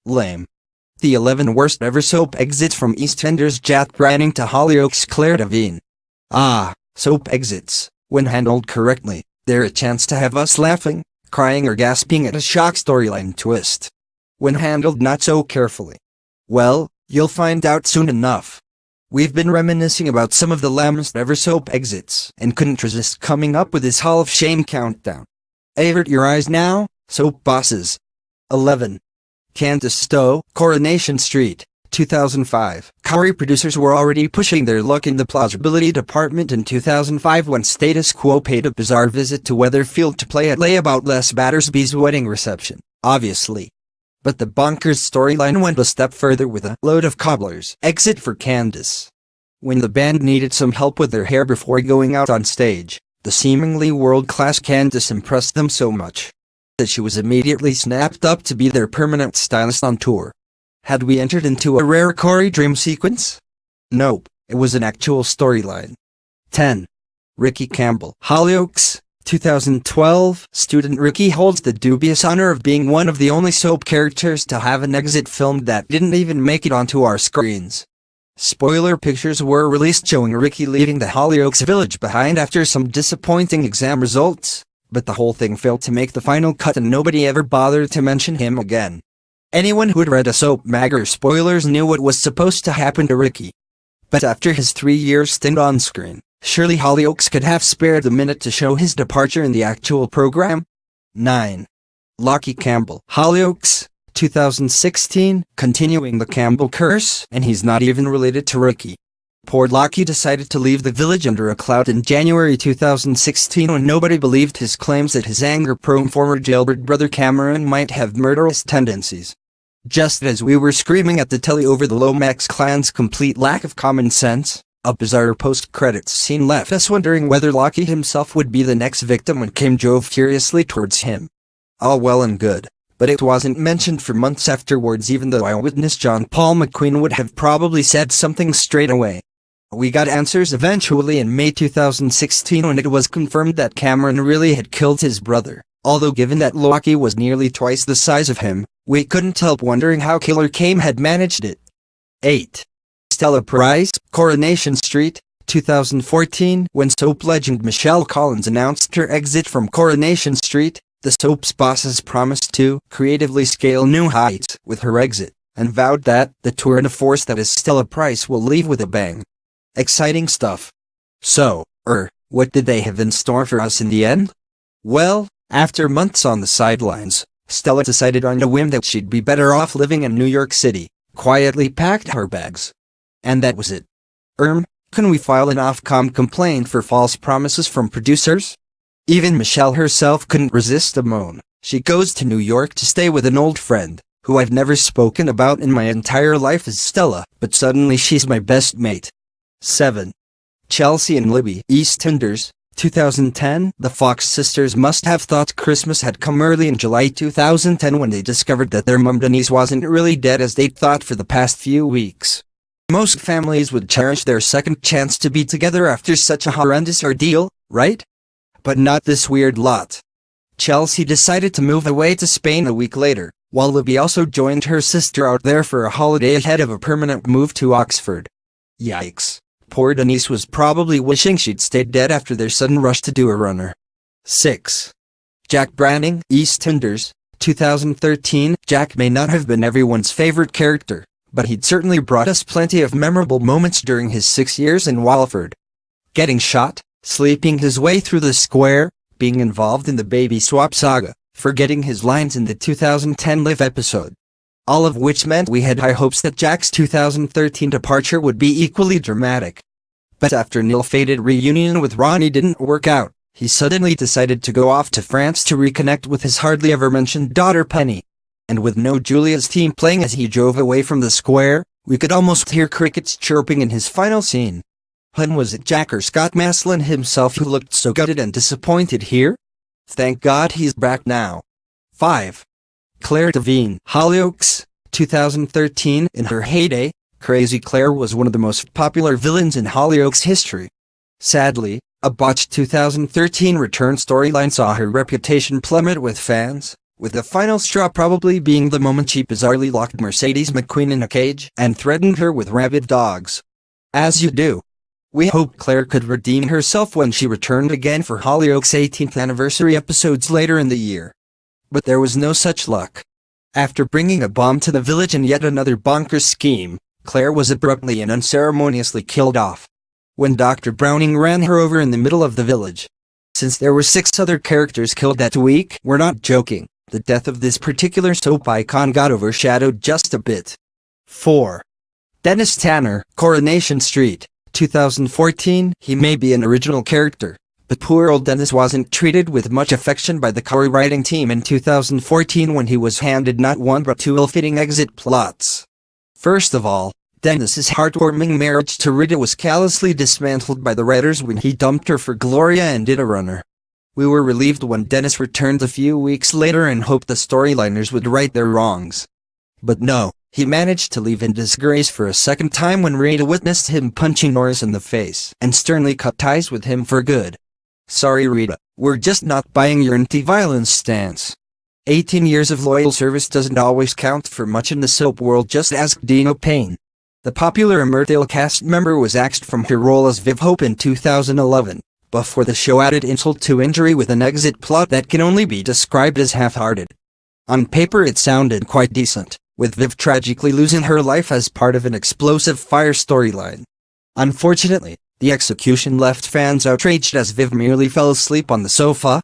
Lame. The 11 worst ever soap exits from EastEnders Jack Branning to Hollyoaks Clare Devine. Soap exits, when handled correctly, they're a chance to have us laughing, crying or gasping at a shock storyline twist. When handled not so carefully, well, you'll find out soon enough. We've been reminiscing about some of the lamest ever soap exits and couldn't resist coming up with this Hall of Shame countdown. Avert your eyes now, soap bosses. 11. Candace Stowe, Coronation Street, 2005. Corrie producers were already pushing their luck in the plausibility department in 2005 when Status Quo paid a bizarre visit to Weatherfield to play a lay about Les Battersby's wedding reception, obviously. But the bonkers storyline went a step further with a load of cobblers exit for Candace. When the band needed some help with their hair before going out on stage, the seemingly world-class Candace impressed them so much that she was immediately snapped up to be their permanent stylist on tour. Had we entered into a rare Corrie dream sequence? Nope, it was an actual storyline. 10. Ricky Campbell, Hollyoaks, 2012. Student Ricky holds the dubious honor of being one of the only soap characters to have an exit filmed that didn't even make it onto our screens. Spoiler pictures were released showing Ricky leaving the Hollyoaks village behind after some disappointing exam results, but the whole thing failed to make the final cut and nobody ever bothered to mention him again. Anyone who'd read a soap mag or spoilers knew what was supposed to happen to Ricky. But after his 3-year stint on screen, surely Hollyoaks could have spared a minute to show his departure in the actual program? 9. Lockie Campbell, Hollyoaks, 2016. Continuing the Campbell curse, and he's not even related to Ricky. Poor Lockie decided to leave the village under a cloud in January 2016 when nobody believed his claims that his anger-prone former jailbird brother Cameron might have murderous tendencies. Just as we were screaming at the telly over the Lomax clan's complete lack of common sense, a bizarre post-credits scene left us wondering whether Lockie himself would be the next victim when Kim drove furiously towards him. All well and good, but it wasn't mentioned for months afterwards, even though eyewitness John Paul McQueen would have probably said something straight away. We got answers eventually in May 2016 when it was confirmed that Cameron really had killed his brother, although given that Lockie was nearly twice the size of him, we couldn't help wondering how Killer Cam had managed it. 8. Stella Price, Coronation Street, 2014. When soap legend Michelle Collins announced her exit from Coronation Street, the soap's bosses promised to creatively scale new heights with her exit, and vowed that the tour de force that is Stella Price will leave with a bang. Exciting stuff. So, what did they have in store for us in the end? Well, after months on the sidelines, Stella decided on a whim that she'd be better off living in New York City, quietly packed her bags. And that was it. Can we file an Ofcom complaint for false promises from producers? Even Michelle herself couldn't resist a moan. She goes to New York to stay with an old friend, who I've never spoken about in my entire life as Stella, but suddenly she's my best mate. 7. Chelsea and Libby, EastEnders, 2010. The Fox sisters must have thought Christmas had come early in July 2010 when they discovered that their mum Denise wasn't really dead as they'd thought for the past few weeks. Most families would cherish their second chance to be together after such a horrendous ordeal, right? But not this weird lot. Chelsea decided to move away to Spain a week later, while Libby also joined her sister out there for a holiday ahead of a permanent move to Oxford. Yikes. Poor Denise was probably wishing she'd stayed dead after their sudden rush to do a runner. 6. Jack Branning, EastEnders, 2013. Jack may not have been everyone's favorite character, but he'd certainly brought us plenty of memorable moments during his 6 years in Walford. Getting shot, sleeping his way through the square, being involved in the baby swap saga, forgetting his lines in the 2010 Live episode. All of which meant we had high hopes that Jack's 2013 departure would be equally dramatic. But after an ill-fated reunion with Ronnie didn't work out, he suddenly decided to go off to France to reconnect with his hardly ever mentioned daughter Penny. And with no Julia's theme playing as he drove away from the square, we could almost hear crickets chirping in his final scene. Was it Jack or Scott Maslin himself who looked so gutted and disappointed here? Thank God he's back now. 5. Clare Devine, Hollyoaks, 2013. In her heyday, Crazy Clare was one of the most popular villains in Hollyoaks history. Sadly, a botched 2013 return storyline saw her reputation plummet with fans, with the final straw probably being the moment she bizarrely locked Mercedes McQueen in a cage and threatened her with rabid dogs. As you do. We hoped Claire could redeem herself when she returned again for Hollyoaks' 18th anniversary episodes later in the year. But there was no such luck. After bringing a bomb to the village in yet another bonkers scheme, Claire was abruptly and unceremoniously killed off when Dr. Browning ran her over in the middle of the village. Since there were 6 other characters killed that week, we're not joking. The death of this particular soap icon got overshadowed just a bit. 4. Dennis Tanner, Coronation Street, 2014. He may be an original character, but poor old Dennis wasn't treated with much affection by the co-writing team in 2014 when he was handed not one but 2 ill-fitting exit plots. First of all, Dennis's heartwarming marriage to Rita was callously dismantled by the writers when he dumped her for Gloria and Did a Runner. We were relieved when Dennis returned a few weeks later and hoped the storyliners would right their wrongs. But no, he managed to leave in disgrace for a second time when Rita witnessed him punching Norris in the face and sternly cut ties with him for good. Sorry Rita, we're just not buying your anti-violence stance. 18 years of loyal service doesn't always count for much in the soap world, just ask Dino Payne. The popular Emmerdale cast member was axed from her role as Viv Hope in 2011, before the show added insult to injury with an exit plot that can only be described as half-hearted. On paper it sounded quite decent, with Viv tragically losing her life as part of an explosive fire storyline. Unfortunately, the execution left fans outraged as Viv merely fell asleep on the sofa,